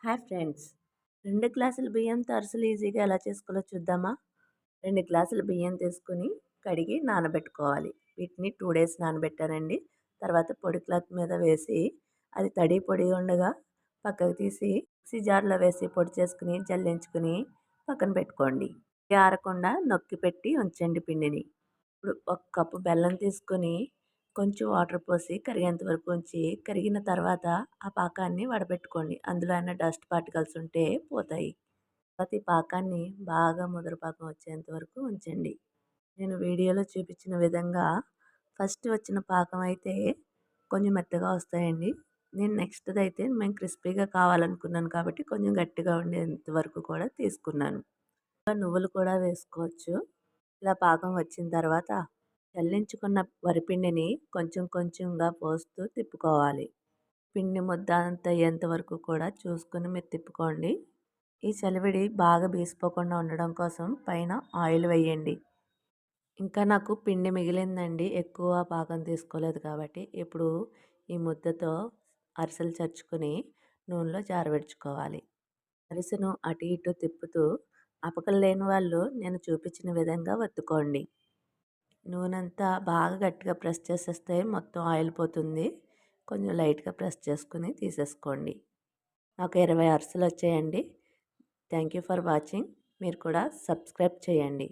Hi friends. 2 గ్లాసుల బియ్యంతో అరిసెలు ఈజీగా ఎలా చేసుకోవాలో చూద్దామా? 2 గ్లాసుల బియ్యం తీసుకొని కడిగి నానబెట్టుకోవాలి. వీటిని 2 డేస్ నానబెట్టానండి. తర్వాత పొడి క్లాత్ మీద వేసి అది తడి పొడి ఉండగా పక్కకు తీసి మిక్సీ జార్‌లో వేసి పొడి చేసుకొని జల్లించుకొని పక్కన పెట్టుకోండి. ఆరకుండా నొక్కి పెట్టి ఉంచండి పిండిని. ఇప్పుడు ఒక కప్పు బెల్లం తీసుకొని కొంచెం వాటర్ పోసి కరిగేంత వరకు ఉంచి, కరిగిన తర్వాత ఆ పాకాన్ని వడపెట్టుకోండి. అందులో ఏమైనా డస్ట్ పార్టికల్స్ ఉంటే పోతాయి. తర్వాత ఈ పాకాన్ని బాగా ముదర పాకం వచ్చేంత వరకు ఉంచండి. నేను వీడియోలో చూపించిన విధంగా ఫస్ట్ వచ్చిన పాకం అయితే కొంచెం మెత్తగా వస్తాయండి. నేను నెక్స్ట్‌దైతే మేము క్రిస్పీగా కావాలనుకున్నాను కాబట్టి కొంచెం గట్టిగా ఉండేంత వరకు కూడా తీసుకున్నాను. ఇంకా నువ్వులు కూడా వేసుకోవచ్చు. ఇలా పాకం వచ్చిన తర్వాత చల్లించుకున్న వరిపిండిని కొంచెం కొంచెంగా పోస్తూ తిప్పుకోవాలి. పిండి ముద్ద అంత అయ్యేంత వరకు కూడా చూసుకొని మీరు తిప్పుకోండి. ఈ చలివిడి బాగా బీసిపోకుండా ఉండడం కోసం పైన ఆయిల్ వేయండి. ఇంకా నాకు పిండి మిగిలిందండి. ఎక్కువ పాకం తీసుకోలేదు కాబట్టి ఇప్పుడు ఈ ముద్దతో అరిసెలు చరుచుకొని నూనెలో జారవిడుచుకోవాలి. అరిసెను అటు ఇటు తిప్పుతూ అపకలు లేని వాళ్ళు నేను చూపించిన విధంగా వత్తుకోండి. నూనంతా బాగా గట్టిగా ప్రెస్ చేసేస్తే మొత్తం ఆయిల్ పోతుంది. కొంచెం లైట్‌గా ప్రెస్ చేసుకొని తీసేసుకోండి. నాకు 20 అరిసెలు వచ్చాయండి. Thank you for watching. మీరు కూడా సబ్స్క్రైబ్ చేయండి.